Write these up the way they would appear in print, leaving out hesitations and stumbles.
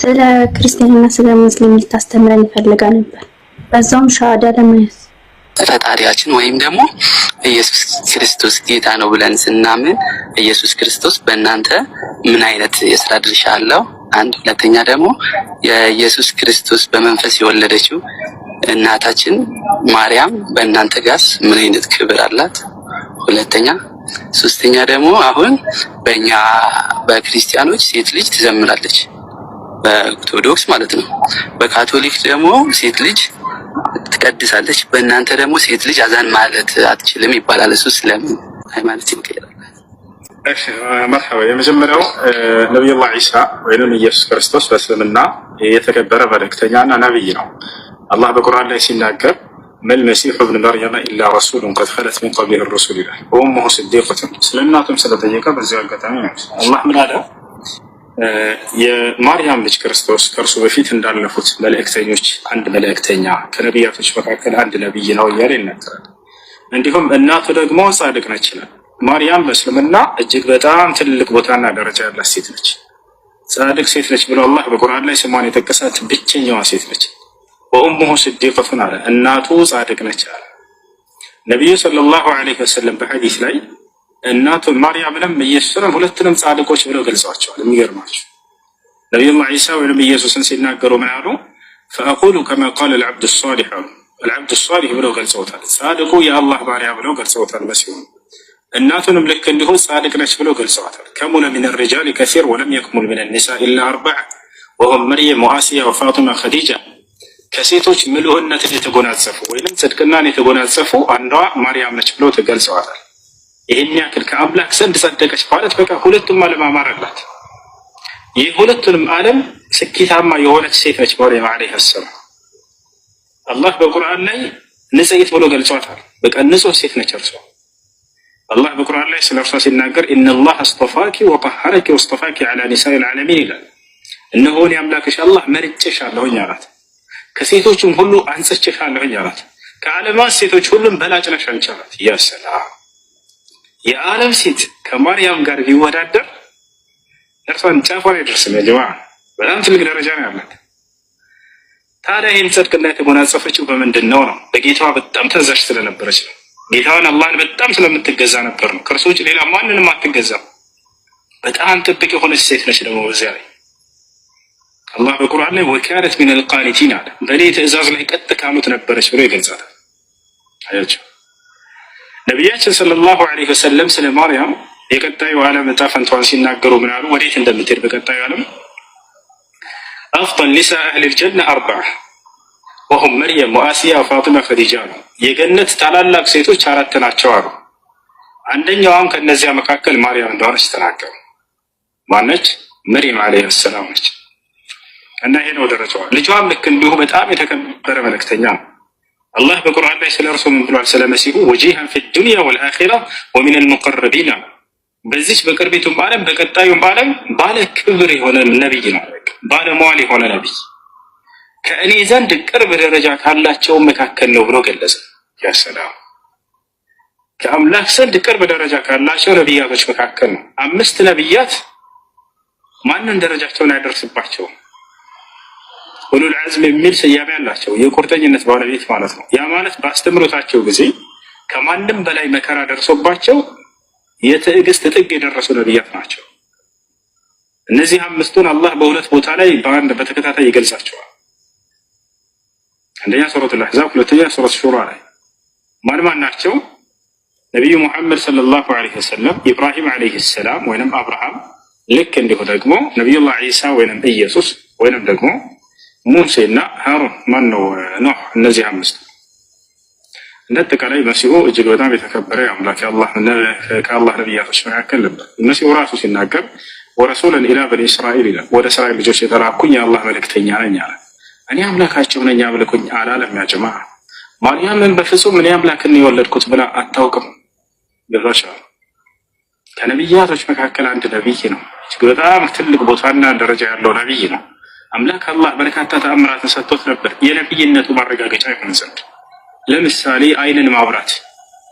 ስለ ክርስቲያንና ስለ ሙስሊም ልታስተምረን ይፈልጋ ነበር። በዛውም ሻሃዳ ለማየት ፈጣሪያችን ወይም ደግሞ ኢየሱስ ክርስቶስ ጌታ ነው ብለን ስናምን ኢየሱስ ክርስቶስ በእናንተ ምን አይነት የሥራ ድርሻ አለው? አንድ ሁለተኛ ደግሞ የኢየሱስ ክርስቶስ በመንፈስ የወለደችው እናታችን ማርያም በእናንተ ጋርስ ምን አይነት ክብር አላት? ሁለተኛ ሶስተኛ ደግሞ አሁን በእኛ በክርስቲያኖች ሴት ልጅ ትዘምራለች፣ በኦርቶዶክስ ማለት ነው። በካቶሊክ ደግሞ ሴት ልጅ ትቀድሳለች። በእናንተ ደግሞ ሴት ልጅ አዛን ማለት አትችልም ይባላል። እሱ ስለምን ሃይማኖት ይቀየራል? እሺ መርሐባ። የመጀመሪያው ነብዩላህ ዒሳ ወይንም ኢየሱስ ክርስቶስ በእስልምና የተከበረ መልእክተኛና ነብይ ነው። አላህ በቁርአን ላይ ሲናገር መል መሲሑ ኢብኑ መርየም ኢላ ረሱሉን ቀድ ኸለት ሚን ቀብሊሂ ሩሱል ይላል። ወኡሙሁ ሲዲቀቱን ስለእናቱም ስለጠየቀ በዚህ አጋጣሚ ነው አላህ ምን አለ? የማርያም ልጅ ክርስቶስ ከእርሱ በፊት እንዳለፉት መልእክተኞች አንድ መልእክተኛ ከነቢያቶች መካከል አንድ ነቢይ ነው እያለ ይናገራል። እንዲሁም እናቱ ደግሞ ጻድቅ ነች ይላል። ማርያም በእስልምና እጅግ በጣም ትልቅ ቦታና ደረጃ ያላት ሴት ነች። ጻድቅ ሴት ነች ብሎ አላህ በቁርአን ላይ ስሟን የጠቀሳት ብቸኛዋ ሴት ነች። ወኡሙሁ ሲዲቀቱን አለ፣ እናቱ ጻድቅ ነች አለ። ነቢዩ ሰለላሁ ዐለይሂ ወሰለም በሐዲስ ላይ እናቱ ማርያምንም ኢየሱስንም ሁለቱንም ጻድቆች ብለው ገልጸዋቸዋል። የሚገርማቸው ነቢዩላህ ዒሳ ወይም ኢየሱስን ሲናገሩ ምን አሉ? ፈአቁሉ ከማ ቃለ አልዓብዱ ሷሊሕ አሉ። አልዓብዱ ሷሊሕ ብለው ገልጸውታል። ጻድቁ የአላህ ባሪያ ብለው ገልጸውታል መሲሁን። እናቱንም ልክ እንዲሁ ጻድቅ ነች ብለው ገልጸዋታል። ከሙለ ሚነ ሪጃሊ ከሲር ወለም የክሙል ሚነ ኒሳኢ ኢላ አርበዓ ወሁም መርየም ወአሲያ ወፋጡማ ኸዲጃ። ከሴቶች ምሉዕነትን የተጎናጸፉ ወይም ጽድቅናን የተጎናጸፉ አንዷ ማርያም ነች ብለው ተገልጸዋታል። ይህን ያክል ከአምላክ ዘንድ ጸደቀች ማለት በቃ ሁለቱም ዓለም አማረላት። ይህ ሁለቱንም ዓለም ስኬታማ የሆነች ሴት ነች ማርያም ዓለይሃ ሰላም። አላህ በቁርአን ላይ ንጽሕት ብሎ ገልጿታል። በቃ ንጹህ ሴት ነች እርሷ። አላህ በቁርአን ላይ ስለ እርሷ ሲናገር ኢነላህ አስጠፋኪ ወጠሀረኪ ወስጠፋኪ ዐላ ኒሳኢል ዓለሚን ይላል። እነሆ እኔ አምላክሽ አላህ መርጬሻለሁኝ አላት። ከሴቶችም ሁሉ አንጽቼሻለሁኝ አላት። ከዓለማት ሴቶች ሁሉም በላጭ ነሽ አንቺ አላት። ያ ሰላም! የዓለም ሴት ከማርያም ጋር ቢወዳደር እርሷን ጫፏን አይደርስም። ያ ጀማዓ በጣም ትልቅ ደረጃ ነው ያላት። ታዲያ ይህን ጽድቅና የተጎናጸፈችው በምንድን ነው? በጌታዋ በጣም ታዛዥ ስለነበረች ነው። ጌታዋን አላህን በጣም ስለምትገዛ ነበር ነው። ከእርሱ ውጭ ሌላ ማንንም አትገዛም። በጣም ጥብቅ የሆነች ሴት ነች። ደግሞ በዚያ ላይ አላህ በቁርአን ላይ ወካነት ሚነል ቃኒቲን አለ። በእኔ ትእዛዝ ላይ ቀጥ ካሉት ነበረች ብሎ ይገልጻታል። አያቸው ነቢያችን ሰለላሁ ዐለይሂ ወሰለም ስለ ማርያም የቀጣዩ ዓለም ዕጣ ፈንታዋን ሲናገሩ ምን አሉ? ወዴት እንደምትሄድ በቀጣዩ ዓለም አፍضل ኒሳኢ አህሊል ጀነ አርበዓ ወሁም መርየም ወአሲያ ወፋጢማ ኸዲጃ ነው። የገነት ታላላቅ ሴቶች አራት ናቸው አሉ። አንደኛዋም ከነዚያ መካከል ማርያም እንደሆነች ተናገሩ። ማነች? መርየም ዓለይሃ ሰላም ነች። እና ይሄ ነው ደረጃዋ። ልጇም ልክ እንዲሁ በጣም የተከበረ መልእክተኛ ነው። አላህ በቁርአን ላይ ስለ እርሱ ምን ብሏል? ስለ መሲሁ ወጂሃን ፊ ዱንያ ወልአኺራ ወሚነል ሙቀረቢን፣ በዚች በቅርቢቱም ዓለም በቀጣዩም ዓለም ባለ ክብር የሆነ ነቢይ ነው። ባለ መዋል የሆነ ነቢይ ከእኔ ዘንድ ቅርብ ደረጃ ካላቸው መካከል ነው ብሎ ገለጸ። ያ ሰላም! ከአምላክ ዘንድ ቅርብ ደረጃ ካላቸው ነቢያቶች መካከል ነው። 5 ነቢያት ማንን ደረጃቸውን አይደርስባቸውም። ኡሉል ዐዝም የሚል ስያሜ አላቸው። የቁርጠኝነት ባለቤት ማለት ነው። ያ ማለት በአስተምሮታቸው ጊዜ ከማንም በላይ መከራ ደርሶባቸው የትዕግስት ጥግ የደረሱ ነቢያት ናቸው። እነዚህ 5ቱን አላህ በሁለት ቦታ ላይ በአንድ በተከታታይ ይገልጻቸዋል። አንደኛ ሱረቱል አሕዛብ፣ ሁለተኛ ሱረት ሹራ ላይ ማን ማን ናቸው? ነቢዩ ሙሐመድ ሰለላሁ ዐለይሂ ወሰለም፣ ኢብራሂም ዐለይሂ ሰላም ወይንም አብርሃም፣ ልክ እንዲሁ ደግሞ ነቢዩላህ ዒሳ ወይንም ኢየሱስ ወይንም ደግሞ ሙሴና ሃሩን ማን ነው? ኖህ። እነዚህ 5 እንደ አጠቃላይ መሲሁ እጅግ በጣም የተከበረ አምላክ ከአላህ ነቢያቶች መካከል ነበር። መሲሁ ራሱ ሲናገር ወረሱለን ኢላ በኒ እስራኤል ይላል። ወደ እስራኤል ልጆች የተላኩኝ የአላህ መልእክተኛ ነኝ አለ። እኔ አምላካቸው ነኝ አምልኩኝ አላለም። ያ ጀማዓ ማርያምን በፍጹም እኔ አምላክን የወለድኩት ብላ አታውቅም። ገባሻል? ከነቢያቶች መካከል አንድ ነቢይ ነው። እጅግ በጣም ትልቅ ቦታና ደረጃ ያለው ነቢይ ነው። አምላክ አላህ በርካታ ተአምራትን ሰጥቶት ነበር የነቢይነቱ ማረጋገጫ ይሆን ዘንድ። ለምሳሌ ዓይንን ማብራት፣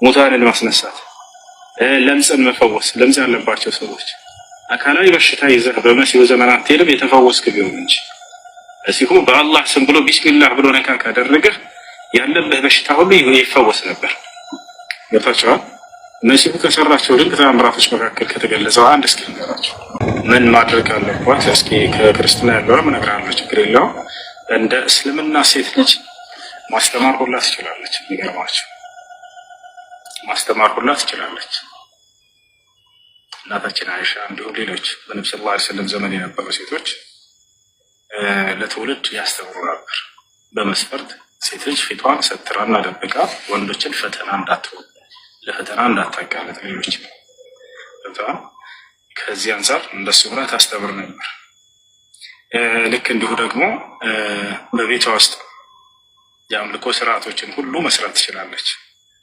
ሙታንን ማስነሳት፣ ለምጽን መፈወስ። ለምጽ ያለባቸው ሰዎች አካላዊ በሽታ ይዘህ በመሲሁ ዘመን አትሄድም የተፈወስክ ቢሆን እንጂ እዚሁ በአላህ ስም ብሎ ቢስሚላህ ብሎ ነካ ካደረገ ያለበት በሽታ ሁሉ ይፈወስ ነበር። ገብታችኋል? መሲሁ ከሰራቸው ድንቅ ተአምራቶች መካከል ከተገለጸው አንድ እስኪ ንገራቸው። ምን ማድረግ አለባት? እስኪ ከክርስትና ያለውንም እነግርሃለሁ፣ ችግር የለውም። እንደ እስልምና ሴት ልጅ ማስተማር ሁላ ትችላለች። የሚገርማቸው ማስተማር ሁላ ትችላለች። እናታችን አይሻ እንዲሁም ሌሎች በነብዩ ሰለላሁ ዐለይሂ ወሰለም ዘመን የነበሩ ሴቶች ለትውልድ ያስተምሩ ነበር። በመስፈርት ሴት ልጅ ፊቷን ሰትራና ደብቃ ወንዶችን ፈተና እንዳትሆን ለፈተና እንዳታጋለጥ ሌሎች በጣም ከዚህ አንፃር እንደሱ ብላ ታስተምር ነበር። ልክ እንዲሁ ደግሞ በቤቷ ውስጥ የአምልኮ ስርዓቶችን ሁሉ መስራት ትችላለች።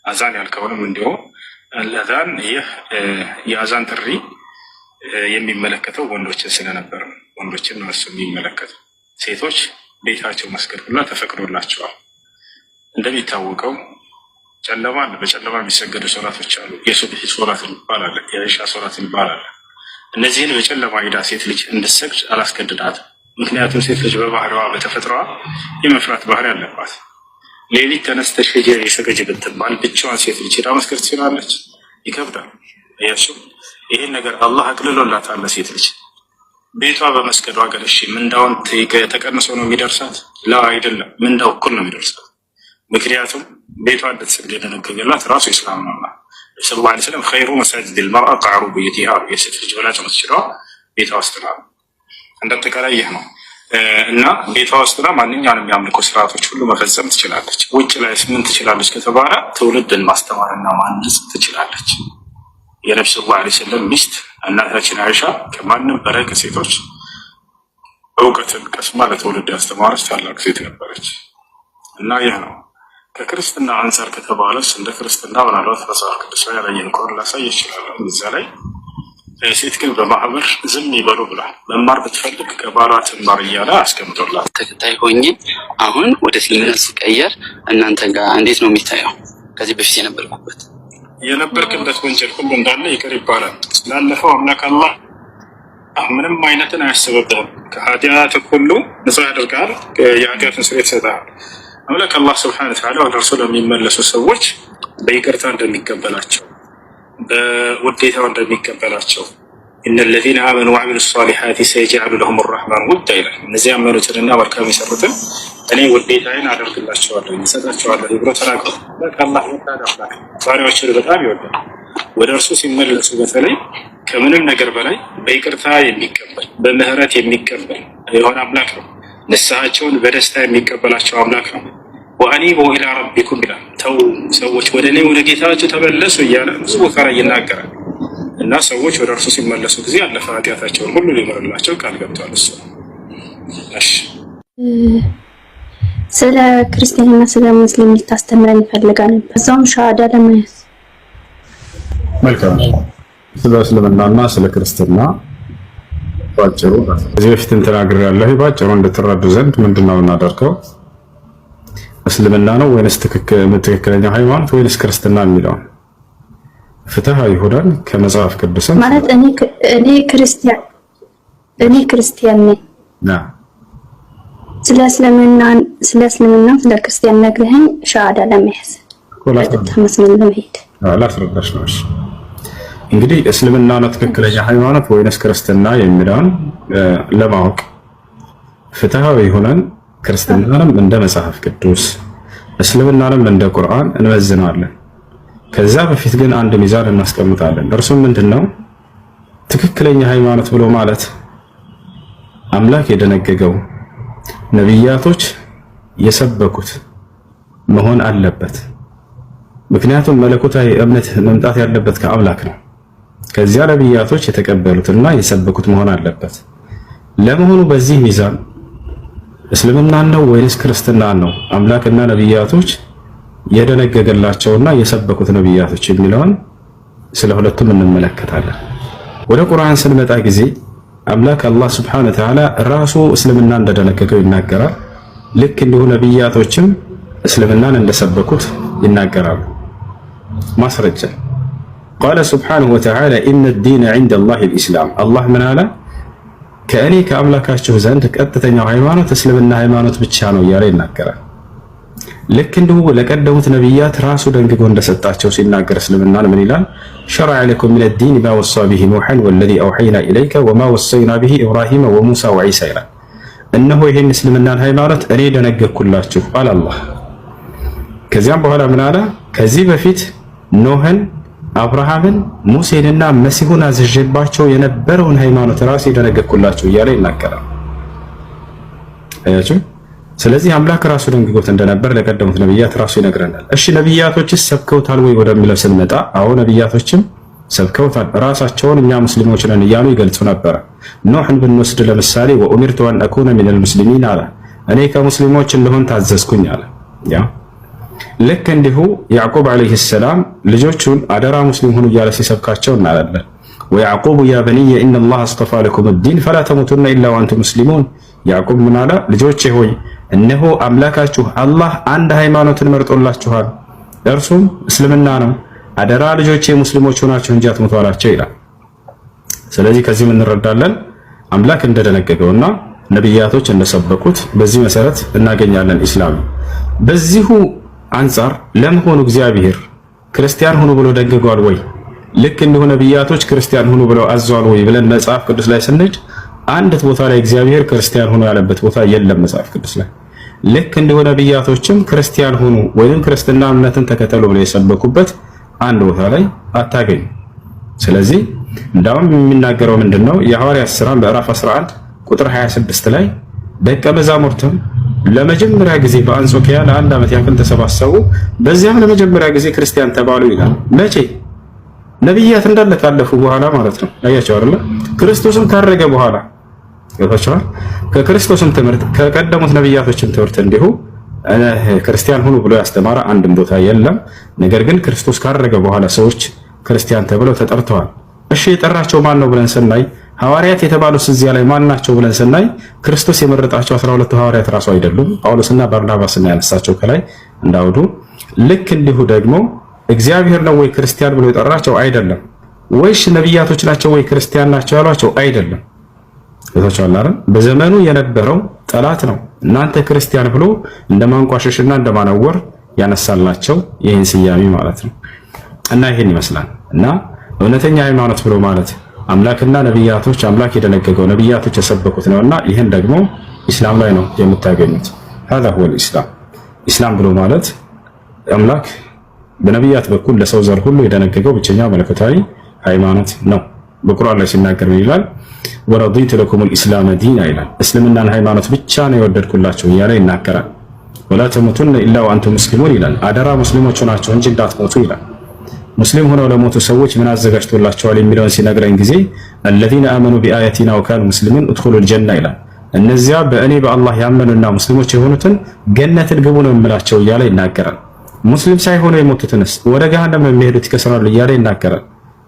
አዛን ያልከውንም እንዲሁ አዛን ይህ የአዛን ጥሪ የሚመለከተው ወንዶችን ስለነበር ወንዶችን ነው እሱ የሚመለከተው። ሴቶች ቤታቸው መስገድ ሁላ ተፈቅዶላቸዋል። እንደሚታወቀው ጨለማ አለ። በጨለማ የሚሰገዱ ሶላቶች አሉ። የሱብሂ ሶላት ይባላል፣ የኢሻ ሶላት ይባላል። እነዚህን በጨለማ ሄዳ ሴት ልጅ እንድትሰግድ አላስገድዳትም። ምክንያቱም ሴት ልጅ በባህሪዋ በተፈጥሯ የመፍራት ባህሪ አለባት። ሌሊት ተነስተሽ ሂጂ የሰገጅ ብትባል ብቻዋን ሴት ልጅ ሄዳ መስገድ ትችላለች? ይከብዳል። እያሱ ይሄን ነገር አላህ አቅልሎላታል። ሴት ልጅ ቤቷ በመስገዷ ግን እሺ ምንዳውን ተቀንሶ ነው የሚደርሳት? ላ አይደለም፣ ምንዳው እኩል ነው የሚደርሳት። ምክንያቱም ቤቷ እንድትሰግድ የደነገገላት ራሱ ኢስላም ነው። ሰለላሁ ዐለይሂ ወሰለም ኸይሩ መሳጅዲል መርአ ቀዕሩ በይቲሃ፣ የሴት ልጅ በላጭ መስጂዷ ቤቷ ውስጥ ነው። እንደአጠቃላይ ይህ ነው እና ቤቷ ውስጥ ነው ማንኛውንም የአምልኮ ስርዓቶች ሁሉ መፈጸም ትችላለች። ውጭ ላይ ምን ትችላለች ከተባለ ትውልድን ማስተማርና ማነጽ ትችላለች። የነብዩ ሰለላሁ ዐለይሂ ወሰለም ሚስት እናታችን አይሻ ከማንም በላይ ከሴቶች እውቀትን ቀስማ ለትውልድ ያስተማረች ታላቅ ሴት ነበረች እና ይህ ነው። ከክርስትና አንጻር ከተባለስ እንደ ክርስትና ምናልባት መጽሐፍ ቅዱስ ላይ ያላየን ከሆነ ላሳይ ይችላል። እዛ ላይ ሴት ግን በማህበር ዝም ይበሉ ብሏል። መማር ብትፈልግ ከባሏ ትማር እያለ አስቀምጦላት ተከታይ ሆኜ አሁን ወደ እስልምና ሲቀየር እናንተ ጋር እንዴት ነው የሚታየው? ከዚህ በፊት የነበርክበት ወንጀል ሁሉ እንዳለ ይቅር ይባላል። ስላለፈው አምላክ አላህ ምንም አይነትን አያስብብህም። ከኃጢአት ሁሉ ንጹህ ያደርጋል። የኃጢአትን ስርየት ይሰጣል። አምላክ አላህ ስብሐነሁ ወተዓላ ወደ እርሱ ለሚመለሱ ሰዎች በይቅርታ እንደሚቀበላቸው በውዴታው እንደሚቀበላቸው ኢነ ለዚነ አመኑ ወዐሚሉ ሷሊሓቲ ሰየጅዐሉ ለሁም ረሕማኑ ውዳ ይላል። እነዚህ ያመኑትንና መልካም የሰሩትን እኔ ውዴታዬን አደርግላቸዋለሁ ይሰጣቸዋለሁ ብሎ ተናግሯል። አላህ ወዳድ አምላክ ባሪያዎችን በጣም ይወዳል። ወደ እርሱ ሲመለሱ በተለይ ከምንም ነገር በላይ በይቅርታ የሚቀበል በምህረት የሚቀበል የሆነ አምላክ ነው። ንስሐቸውን በደስታ የሚቀበላቸው አምላክ ነው። ወአኒቡ ኢላ ረቢኩም ይላል። ተው ሰዎች ወደ እኔ ወደ ጌታቸው ተመለሱ እያለ ብዙ ቦታ ላይ ይናገራል። እና ሰዎች ወደ እርሱ ሲመለሱ ጊዜ ያለፈ ኃጢአታቸውን ሁሉ ሊምርላቸው ቃል ገብቷል። እሱ እሺ፣ ስለ ክርስቲያንና ስለ ሙስሊም ልታስተምረን ይፈልጋል ነበር። እዛውም ሻሃዳ ለማየት መልካም። ስለ እስልምናና ስለ ክርስትና ባጭሩ ከዚህ በፊት ተናግሬያለሁ። ባጭሩ እንድትረዱ ዘንድ ምንድነው እናደርገው? እስልምና ነው ወይስ ትክክለኛ ሃይማኖት ወይስ ክርስትና የሚለው ፍትሃዊ ይሆናል ከመጽሐፍ ቅዱስ ማለት እኔ ክርስቲያን ነኝ። ስለ እስልምና ስለ ክርስቲያን ነግረኸኝ ሻሃዳ ለመያዝ መስመር ለመሄድ ላስረዳሽ ነው። እንግዲህ እስልምና ነው ትክክለኛ ሃይማኖት ወይስ ክርስትና የሚለውን ለማወቅ ፍትሃዊ ሆነን ክርስትናንም እንደ መጽሐፍ ቅዱስ እስልምናንም እንደ ቁርአን እንመዝናለን። ከዛ በፊት ግን አንድ ሚዛን እናስቀምጣለን። እርሱም ምንድነው? ትክክለኛ ሃይማኖት ብሎ ማለት አምላክ የደነገገው ነቢያቶች የሰበኩት መሆን አለበት። ምክንያቱም መለኮታዊ እምነት መምጣት ያለበት ከአምላክ ነው። ከዚያ ነቢያቶች የተቀበሉትና የሰበኩት መሆን አለበት። ለመሆኑ በዚህ ሚዛን እስልምናን ነው ወይስ ክርስትናን ነው አምላክና ነቢያቶች የደነገገላቸውና የሰበኩት ነቢያቶች የሚለውን ስለ ሁለቱም እንመለከታለን። ወደ ቁርአን ስንመጣ ጊዜ አምላክ አላህ Subhanahu Wa Ta'ala ራሱ እስልምና እንደደነገገው ይናገራል። ልክ እንዲሁ ነቢያቶችም እስልምናን እንደሰበኩት ይናገራሉ። ማስረጃ ቃለ Subhanahu Wa Ta'ala ኢነ الدين عند الله الإسلام አላህ ምን አለ? ከእኔ ከአምላካችሁ ዘንድ ቀጥተኛው ሃይማኖት እስልምና ሃይማኖት ብቻ ነው እያለ ይናገራል። ልክ እንዲሁ ለቀደሙት ነቢያት ራሱ ደንግጎ እንደሰጣቸው ሲናገር እስልምናን ምን ይላል? ሸረዐ ለኩም ሚነ ዲን ማ ወሳ ቢሂ ኑሐን ወለዚ አውሐይና ኢለይከ ወማ ወሰይና ቢሂ ኢብራሂመ ወሙሳ ወዒሳ ይላል። እነሆ ይህን እስልምናን ሃይማኖት እኔ ደነገግኩላችሁ አለ አላህ። ከዚያም በኋላ ምን አለ? ከዚህ በፊት ኖህን፣ አብርሃምን፣ ሙሴንና መሲሁን አዝዤባቸው የነበረውን ሃይማኖት ራሴ ደነገግኩላችሁ እያለ ይናገራል። አያችሁ? ስለዚህ አምላክ ራሱ ደንግጎት እንደነበር ለቀደሙት ነብያት ራሱ ይነግረናል። እሺ ነብያቶችስ ሰብከውታል ወይ ወደሚለው ስንመጣ፣ አዎ ነብያቶችም ሰብከውታል። ራሳቸውን እኛ ሙስሊሞች ነን እያሉ ይገልጹ ነበር። ኖህን ብንወስድ ለምሳሌ ወኡሚርቱ አን አኩነ ሚነል ሙስሊሚን አለ፣ እኔ ከሙስሊሞች እንደሆን ታዘዝኩኝ አለ። ያ ልክ እንዲሁ ያዕቁብ አለይሂ ሰላም ልጆቹን አደራ ሙስሊም ሁኑ እያለ ሲሰብካቸው እናያለን። ወያዕቁብ ያ በኒየ ኢነላህ አስጠፋ ለኩም ዲን ፈላ ተሙቱና ኢላ ወአንቱም ሙስሊሙን። ያዕቁብ ምን አለ? ልጆቼ ሆይ እነሆ አምላካችሁ አላህ አንድ ሃይማኖትን መርጦላችኋል፣ እርሱም እስልምና ነው። አደራ ልጆቼ ሙስሊሞች ሆናችሁ እንጂ አትሞቱ አላቸው ይላል። ስለዚህ ከዚህ እንረዳለን አምላክ እንደደነገገውና ነብያቶች እንደሰበኩት በዚህ መሰረት እናገኛለን ኢስላም። በዚሁ አንጻር ለመሆኑ እግዚአብሔር ክርስቲያን ሁኑ ብሎ ደንግጓል ወይ? ልክ እንዲሁ ነብያቶች ክርስቲያን ሁኑ ብለው አዘዋል ወይ ብለን መጽሐፍ ቅዱስ ላይ ስንሄድ አንድ ቦታ ላይ እግዚአብሔር ክርስቲያን ሁኑ ያለበት ቦታ የለም መጽሐፍ ቅዱስ ላይ። ልክ እንዲሁ ነብያቶችም ክርስቲያን ሁኑ ወይም ክርስትና እምነትን ተከተሉ ብለው የሰበኩበት አንድ ቦታ ላይ አታገኙ። ስለዚህ እንዳውም የሚናገረው ምንድነው? የሐዋርያት ሥራ ምዕራፍ 11 ቁጥር 26 ላይ ደቀ መዛሙርትም ለመጀመሪያ ጊዜ በአንጾኪያ ለአንድ ዓመት ያክል ተሰባሰቡ፣ በዚያም ለመጀመሪያ ጊዜ ክርስቲያን ተባሉ ይላል። መቼ? ነብያት እንዳለ ካለፉ በኋላ ማለት ነው። አያቸው አይደል? ክርስቶስም ካረገ በኋላ ይወጣቸዋል። ከክርስቶስም ትምህርት ከቀደሙት ነብያቶችም ትምህርት እንዲሁ ክርስቲያን ሁኑ ብሎ ያስተማረ አንድም ቦታ የለም። ነገር ግን ክርስቶስ ካረገ በኋላ ሰዎች ክርስቲያን ተብለው ተጠርተዋል። እሺ የጠራቸው ማን ነው ብለን ስናይ ሐዋርያት የተባሉት እዚያ ላይ ማን ናቸው ብለን ስናይ ክርስቶስ የመረጣቸው 12 ሐዋርያት ራሱ አይደሉም። ጳውሎስና ባርናባስን ያነሳቸው ከላይ እንዳውዱ። ልክ እንዲሁ ደግሞ እግዚአብሔር ነው ወይ ክርስቲያን ብሎ የጠራቸው? አይደለም። ወይስ ነብያቶች ናቸው ወይ ክርስቲያን ናቸው ያሏቸው? አይደለም። እታቻለ አይደል? በዘመኑ የነበረው ጠላት ነው እናንተ ክርስቲያን ብሎ እንደማንቋሸሽና እንደማነወር ያነሳላቸው ይህን ስያሜ ማለት ነው። እና ይሄን ይመስላል። እና እውነተኛ ሃይማኖት ብሎ ማለት አምላክና ነብያቶች አምላክ የደነገገው ነብያቶች የሰበኩት ነውና ይህን ደግሞ ኢስላም ላይ ነው የምታገኙት። هذا هو الاسلام። ኢስላም ብሎ ማለት አምላክ በነብያት በኩል ለሰው ዘር ሁሉ የደነገገው ብቸኛ መለኮታዊ ሃይማኖት ነው። በቁርአን ላይ ሲናገር ይላል ወረዲቱ ለኩም الاسلام ዲና ይላል። እስልምናን ሃይማኖት ብቻ ነው የወደድኩላችሁ እያለ ይናገራል። ወላ ተሙቱነ ኢላ ወአንቱም ሙስሊሙን ይላል። አደራ ሙስሊሞች ሆናችሁ እንጂ እንዳትሞቱ ይላል። ሙስሊም ሆነው ለሞቱ ሰዎች ምን አዘጋጅቶላቸዋል የሚለውን ሲነግረን ጊዜ الذين آمنوا بآياتنا وكانوا مسلمين ادخلوا الجنة ይላል። እነዚያ በእኔ በአላህ ያመኑና ሙስሊሞች የሆኑትን ገነትን ግቡ ነው የምላቸው እያለ ይናገራል። ሙስሊም ሳይሆኑ የሞቱትንስ ወደ ገሃነም የሚሄዱት ይከስራሉ እያለ ይናገራል።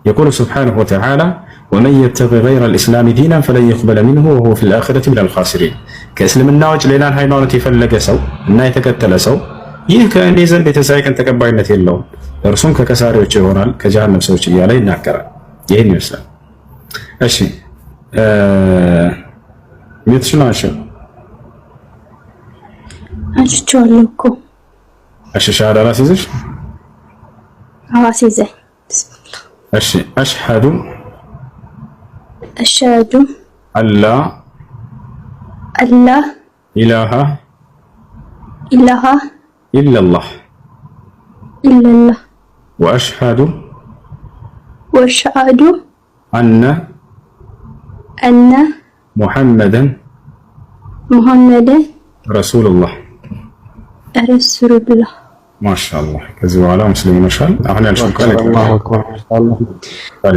يقول سبحانه وتعالى ومن يبتغي غير الإسلام دينا فلن يقبل منه وهو في الآخرة من الخاسرين። ከእስልምና ውጭ ሌላን ሃይማኖት የፈለገ ሰው እና የተከተለ ሰው ይህ ከእኔ ዘንድ የተሳይቀን ተቀባይነት የለውም፣ እርሱም ከከሳሪዎች ይሆናል ከጀሃነም ሰዎች እያለ ይናገራል። ይህን ይመስላል። እሺ ምትሽናቸው አንቺዋለሁ እኮ እሺ ሻሃዳ ራስይዘሽ አዋሲዘ እሺ አሽሃዱ አላ ኢላሃ ኢላላህ ወአሽሃዱ አነ ሙሐመደን ረሱሉላህ ማሻአላህ። ከዚህ በኋላ ሙስሊም ነሻል። አሁን ያልሽው ቃል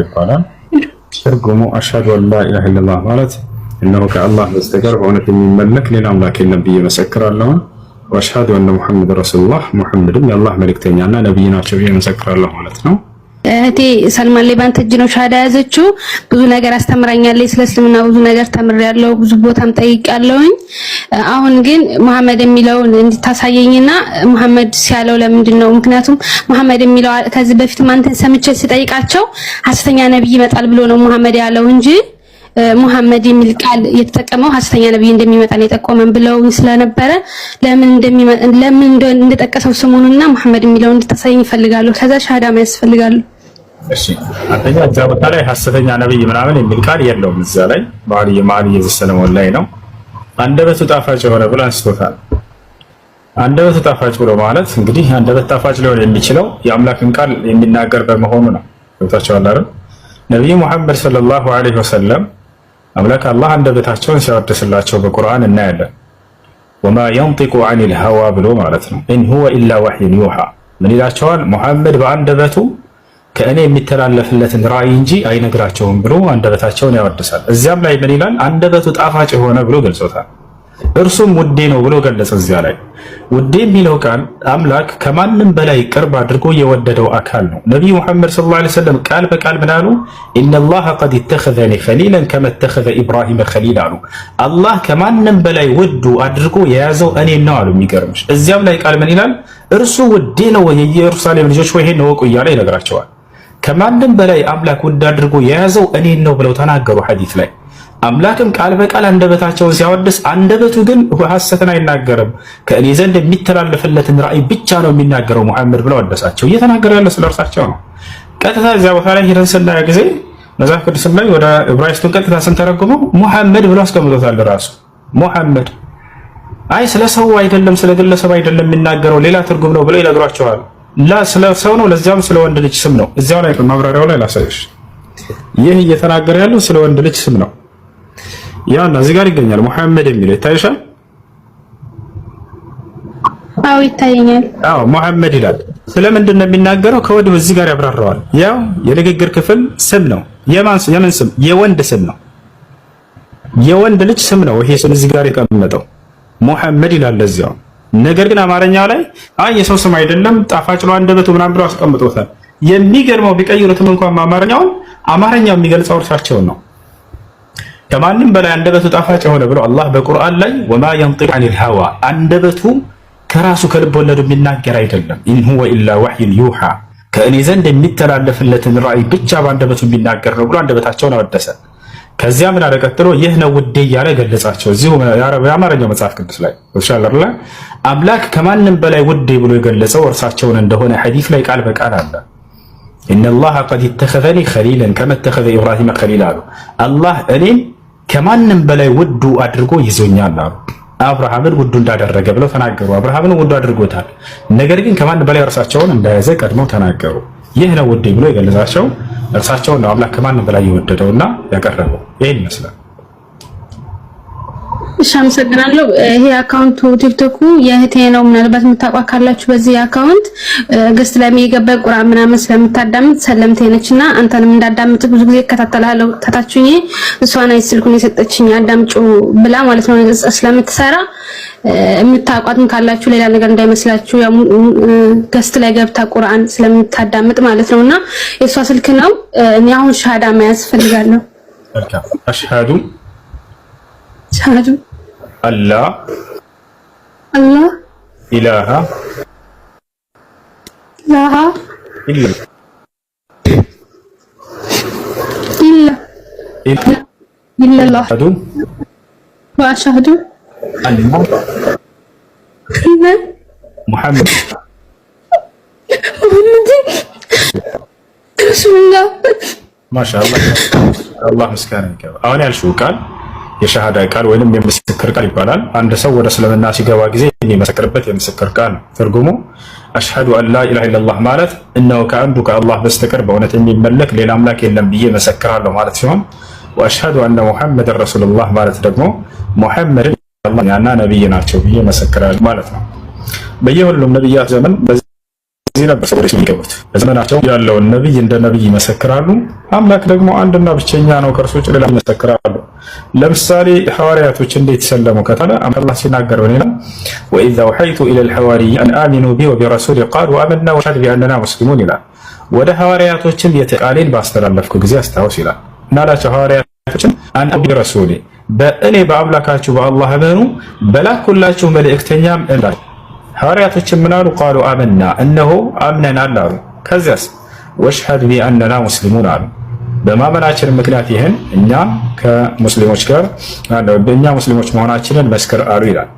ይባላል። ትርጉሙ አሽሃዱ አን ላ ኢላሃ ኢለላህ ማለት እነሆ ከአላህ በስተቀር በእውነት የሚመለክ ሌላ አምላክ የለም ብዬ መሰክራለሁ። ወአሽሃዱ አነ ሙሐመድ ረሱሉላህ ሙሐመድም የአላህ መልእክተኛና ነብይ ናቸው ብዬ መሰክራለሁ ማለት ነው። እህቴ ሰልማን ላይ ባንተ እጅ ነው ሻሃዳ ያዘችው። ብዙ ነገር አስተምራኛለች። ስለ እስልምና ብዙ ነገር ተምሬያለሁ። ብዙ ቦታም ጠይቄያለሁኝ። አሁን ግን መሐመድ የሚለውን እንድታሳየኝና መሐመድ ሲያለው ለምንድን ነው? ምክንያቱም መሐመድ የሚለው ከዚህ በፊት አንተን ሰምቼ ስጠይቃቸው ሐሰተኛ ነብይ ይመጣል ብሎ ነው መሐመድ ያለው እንጂ ሙሐመድ የሚል ቃል የተጠቀመው ሐሰተኛ ነብይ እንደሚመጣ ነው የጠቆመን ብለው ስለነበረ ለምን እንደጠቀሰው ስሙንና ሙሐመድ የሚለውን እንድታሳየኝ ይፈልጋሉ። ከዛ ሻሃዳ ማያስ ይፈልጋሉ። እሺ አንደኛ እዛ ቦታ ላይ ሐሰተኛ ነብይ ምናምን የሚል ቃል የለውም። እዛ ላይ ማዕልየ ዘሰለሞን ላይ ነው አንደበቱ ጣፋጭ የሆነ ብሎ አንስቶታል። አንደበቱ ጣፋጭ ብሎ ማለት እንግዲህ አንደበት ጣፋጭ ሊሆን የሚችለው የአምላክን ቃል የሚናገር በመሆኑ ነው። ገብታችኋል አይደል? ነብዩ ሙሐመድ ሰለላሁ ዐለይሂ ወሰለም አምላክ አላህ አንደበታቸውን ሲያወድስላቸው በቁርአን እናያለን። ወማ የንጢቁ ዐኒል ሀዋ ብሎ ማለት ነው። ኢን ሁወ ኢላ ወሕዩን ዩሃ ምን ይላቸዋል? ሙሐመድ በአንደበቱ ከእኔ የሚተላለፍለትን ራእይ እንጂ አይነግራቸውም ብሎ አንደበታቸውን ያወድሳል። እዚያም ላይ ምን ይላል? አንደበቱ ጣፋጭ የሆነ ብሎ ገልጾታል። እርሱም ውዴ ነው ብሎ ገለጸ። እዚያ ላይ ውዴ የሚለው ቃል አምላክ ከማንም በላይ ቅርብ አድርጎ የወደደው አካል ነው። ነቢዩ ሙሐመድ ሰለላሁ ዐለይሂ ወሰለም ቃል በቃል ምን አሉ? ኢነላህ ቀድ ኢተኸዘኒ ኸሊለን ከመ ኢተኸዘ ኢብራሂመ ኸሊል አሉ። አላህ ከማንም በላይ ውዱ አድርጎ የያዘው እኔን ነው አሉ። የሚገርምሽ እዚያም ላይ ቃል ምን ይላል? እርሱ ውዴ ነው፣ የኢየሩሳሌም ልጆች ወይ ይሄን እወቁ እያለ ይነግራቸዋል። ከማንም በላይ አምላክ ውድ አድርጎ የያዘው እኔን ነው ብለው ተናገሩ ሐዲስ ላይ። አምላክም ቃል በቃል አንደበታቸውን ሲያወድስ አንደበቱ ግን ሐሰትን አይናገርም፣ ከእኔ ዘንድ የሚተላለፍለትን ራእይ ብቻ ነው የሚናገረው ሙሐመድ ብለው ወደሳቸው። እየተናገረ ያለ ስለ እርሳቸው ነው። ቀጥታ እዚያ ቦታ ላይ ሄደን ስናየው ጊዜ መጽሐፍ ቅዱስም ላይ ወደ ዕብራይስጡን ቀጥታ ስንተረጉመው ሙሐመድ ብሎ አስቀምጦታል። ራሱ ሙሐመድ አይ ስለ ሰው አይደለም ስለ ግለሰብ አይደለም የሚናገረው ሌላ ትርጉም ነው ብለው ይነግሯቸዋል። ስለ ሰው ነው፣ ለዚያም ስለ ወንድ ልጅ ስም ነው። እዚያው ላይ ማብራሪያው ላይ ላሳይሽ። ይህ እየተናገረ ያለው ስለ ወንድ ልጅ ስም ነው። ያና እዚህ ጋር ይገኛል ሙሐመድ የሚለው ይታይሻል? አዎ ይታየኛል። አዎ ሙሐመድ ይላል። ስለምንድን ነው የሚናገረው? ከወዲሁ እዚህ ጋር ያብራራዋል። ያው የንግግር ክፍል ስም ነው። የምን ስም? የወንድ ስም ነው። የወንድ ልጅ ስም ነው። ይሄ ስም እዚህ ጋር የተቀመጠው ሙሐመድ ይላል እዚያው። ነገር ግን አማርኛ ላይ አይ የሰው ስም አይደለም ጣፋጭ ነው አንደበቱ ምናምን ብለው አስቀምጦታል። የሚገርመው ቢቀይሩትም እንኳን አማርኛው የሚገልጸው እርሳቸውን ነው። ከማንም በላይ አንደበቱ ጣፋጭ የሆነ ብሎ አላህ በቁርአን ላይ ወማ የንጢቁ ዐኒል ሀዋ አንደበቱ ከራሱ ከልብ ወለዱ የሚናገር አይደለም። ኢን ሁወ ኢላ ወሕዩን ዩሃ ከእኔ ዘንድ የሚተላለፍለትን ራእይ ብቻ በአንደበቱ የሚናገር ነው ብሎ አንደበታቸውን አወደሰ። ከዚያ ምን አለ ቀጥሎ? ይህ ነው ውዴ እያለ ገለጻቸው። እዚሁ የአማርኛው መጽሐፍ ቅዱስ ላይ ወሻለርላ አምላክ ከማንም በላይ ውዴ ብሎ የገለጸው እርሳቸውን እንደሆነ ሐዲስ ላይ ቃል በቃል አለ። ኢነላህ ቀድ ኢተኸዘኒ ኸሊለን ከመ ኢተኸዘ ኢብራሂመ ኸሊል አሉ። አላህ እኔን ከማንም በላይ ውዱ አድርጎ ይዞኛል አሉ። አብርሃምን ውዱ እንዳደረገ ብለው ተናገሩ። አብርሃምን ውዱ አድርጎታል። ነገር ግን ከማንም በላይ እርሳቸውን እንደያዘ ቀድመው ተናገሩ። ይህ ነው ውዴ ብሎ የገለጻቸው እርሳቸውን ነው አምላክ ከማንም በላይ የወደደውና ያቀረበው። ይሄን ይመስላል። እሺ አመሰግናለሁ። ይሄ አካውንቱ ቲክቶኩ የእህቴ ነው። ምናልባት የምታውቋት ካላችሁ በዚህ አካውንት ገስት ላይ የሚገባ ቁርአን ምናምን ስለምታዳምጥ ሰለምቴ ነችና አንተንም እንዳዳምጥ ብዙ ጊዜ እከታተላለሁ። ታታችሁኝ እሷን አይ ስልኩን የሰጠችኝ አዳምጩ ብላ ማለት ነው ስለምትሰራ የምታውቋትም ካላችሁ ሌላ ነገር እንዳይመስላችሁ ያው ገስት ላይ ገብታ ቁርአን ስለምታዳምጥ ማለት ነውና የሷ ስልክ ነው። እኔ አሁን ሻሃዳ መያዝ ፈልጋለሁ። አሽሃዱ ሻሃዱ አላህ ኢላሃ ኢላላህ ወአሽሃዱ አን ሙሐመድ ረሱሉላህ ማሻአላህ አላህ ምስጋና ይገባው። አሁን ያልሽው ቃል የሻሃዳ ቃል ወይንም የምስክር ቃል ይባላል። አንድ ሰው ወደ እስልምና ሲገባ ጊዜ የሚመሰክርበት የምስክር ቃል ነው። ትርጉሙ አሽሃዱ አን ላ ኢላሃ ኢለላህ ማለት እነሆ ከአንዱ ከአላህ በስተቀር በእውነት የሚመለክ ሌላ አምላክ የለም ብዬ መሰክራለሁ ማለት ሲሆን ወአሽሃዱ አነ ሙሐመድን ረሱሉላህ ማለት ደግሞ ሙሐመድን አላህና ነብይ ናቸው ብዬ መሰክራለሁ ማለት ነው። በየሁሉም ነብያት ዘመን በዚህ ነበር ሰዎች የሚገቡት። በዘመናቸው ያለውን ነብይ እንደ ነብይ ይመሰክራሉ። አምላክ ደግሞ አንድና ብቸኛ ነው፣ ከእርሱ ውጭ ሌላ ይመሰክራሉ። ለምሳሌ ሐዋርያቶች እንዴት ሰለሙ ከተባለ አላህ ሲናገር ነው ወኢዛ ወሐይቱ ኢለል ሐዋሪይን አን አሚኑ ቢ ወቢረሱሊ ቃሉ አመና ወሸሀድ ቢአንና ሙስሊሙን ይላል። ወደ ሐዋርያቶችም የቃሌን ባስተላለፍኩ ጊዜ አስታውስ ይላል። እናላቸው ሐዋርያቶችን አን ቢረሱሊ በእኔ በአምላካችሁ በአላህ እመኑ በላኩላችሁ መልእክተኛም እንዳል ሐዋርያቶችን ምን አሉ? ቃሉ አመና እነሆ አምነናል አሉ። ከዚያስ ወሽሀድ ቢአንና ሙስሊሙን አሉ። በማመናችን ምክንያት ይህን እኛ ከሙስሊሞች ጋር በእኛ ሙስሊሞች መሆናችንን መስክር አሉ ይላል።